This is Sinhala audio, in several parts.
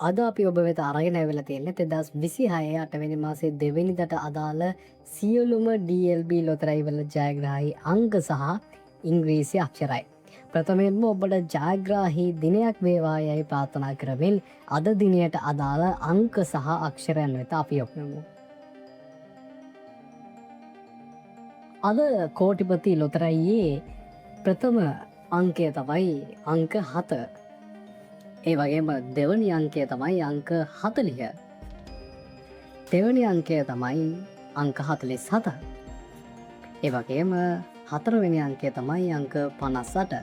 අද අපි ඔබ වෙත අරගෙන ඇවිල්ලා තියෙන්නේ 2026 8 වෙනි මාසේ 2 වෙනිදාට අදාළ සියලුම DLB ලොතරැයි වල ජයග්‍රාහී අංක සහ ඉංග්‍රීසි අක්ෂරයි. ප්‍රථමයෙන්ම ඔබට ජයග්‍රාහී දිනයක් වේවා යයි ප්‍රාර්ථනා කරමින් අද දිනයට අදාළ අංක සහ අක්ෂරයන් වෙත අපි යොමු. අද කෝටිපති ලොතරැයියේ ප්‍රථම අංකය තමයි අංක 7. ඒ වගේම දෙවනි අංකය තමයි අංක 40. දෙවනි අංකය තමයි අංක 47. ඒ වගේම හතරවෙනි අංකය තමයි අංක 58.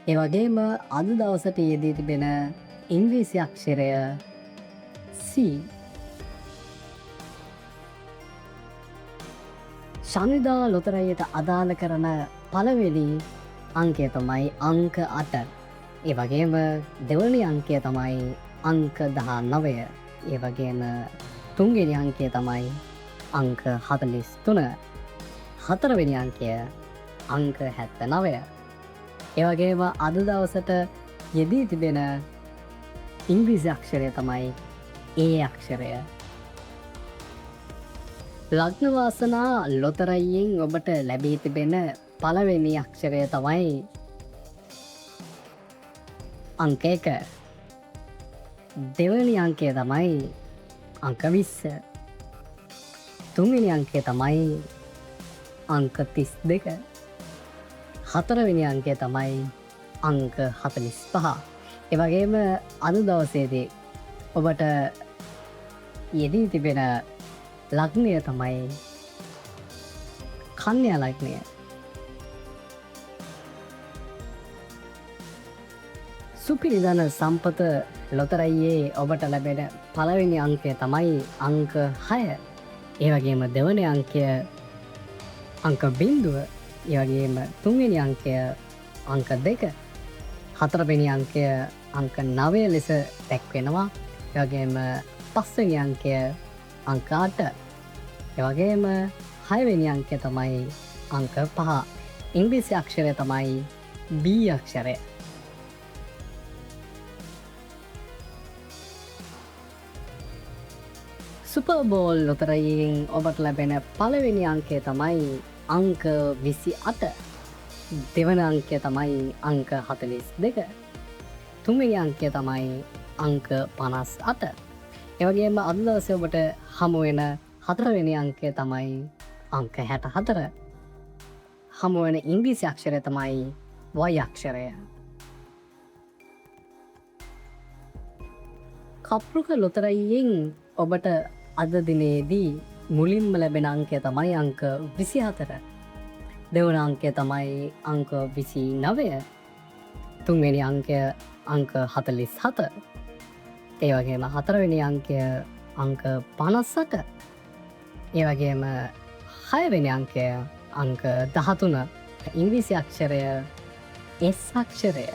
ඒ වගේම අද දවසට යෙදී තිබෙන ඉංග්‍රීසි අක්ෂරය C. ශනිදා ලොතරැයියට අදාළ කරන පළවෙනි අංකය තමයි අංක 8. ඒ වගේම දෙවනි අංකය තමයි අංක 19. ඒ වගේම තුන්වෙනි අංකය තමයි අංක 43. හතරවෙනි අංකය අංක 79. ඒ වගේම අද දවසට යෙදී තිබෙන ඉංග්‍රීසි අක්ෂරය තමයි A අක්ෂරය. ලග්න වාසනා ලොතරැයියෙන් ඔබට ලැබී තිබෙන පළවෙනි අක්ෂරය තමයි අංක 1. දෙවනි අංකය තමයි අංක 20. තුන්වෙනි අංකය තමයි අංක 32. හතරවෙනි අංකය තමයි අංක 45. ඒ වගේම අද දවසේදී ඔබට යෙදී තිබෙන ලග්නය තමයි කන්‍යා ලග්නය. සුපිරිදන සම්පත ලොතරැයියේ ඔබට ලැබෙන පළවෙනි අංකය තමයි අංක 6. ඒ වගේම දෙවනි අංකය අංක 0. ඒ වගේම තුන්වෙනි අංකය අංක 2. හතරවෙනි අංකය අංක 9 ලෙස දැක්වෙනවා. ඒ වගේම පස්වෙනි අංකය අංක 8. ඒ වගේම හයවෙනි අංකය තමයි අංක 5. ඉංග්‍රීසි අක්ෂරය තමයි B අක්ෂරය. සුපර්බෝල් ලොතරැයියෙන් ඔබට ලැබෙන පළවෙනි අංකය තමයි අංක 28. දෙවන අංකය තමයි අංක 42. තුන්වෙනි අංකය තමයි අංක 58. ඒ වගේම අද දවසේ ඔබට හමු වෙන හතරවෙනි අංකය තමයි අංක 64. හමු වෙන ඉංග්‍රීසි අක්ෂරය තමයි Y අක්ෂරය. කප්රුක ලොතරැයියෙන් ඔබට අද දිනේදී මුලින්ම ලැබෙන අංකය තමයි අංක 24. දෙවන අංකය තමයි අංක 29. තුන්වෙනි අංකය අංක 47. ඒ වගේම හතරවෙනි අංකය අංක 58. ඒ වගේම හයවෙනි අංකය අංක 13. ඉංග්‍රීසි අක්ෂරය S අක්ෂරය.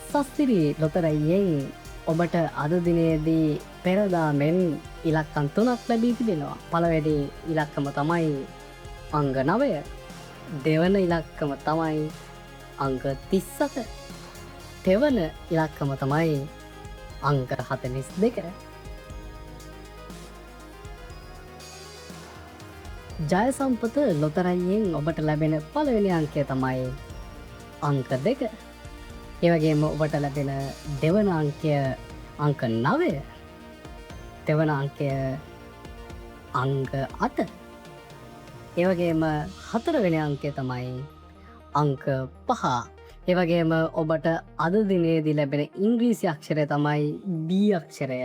සස්තිරි ලොතරැයියෙන් ඔබට අද දිනේදී පෙරදා මෙන් ඉලක්කම් 3ක් ලැබී තිබෙනවා. පළවෙනි ඉලක්කම තමයි අංක 9. දෙවන ඉලක්කම තමයි අංක 37. තෙවන ඉලක්කම තමයි අංක 42. ජය සම්පත ලොතරැයියෙන් ඔබට ලැබෙන පළවෙනි අංකය තමයි අංක 2. ඒ වගේම ඔබට ලැබෙන දෙවන අංකය අංක 9. දෙවන අංකය අංක 8. ඒ වගේම හතරවෙනි අංකය තමයි අංක 5. ඒ වගේම ඔබට අද දිනේදී ලැබෙන ඉංග්‍රීසි අක්ෂරය තමයි B අක්ෂරය.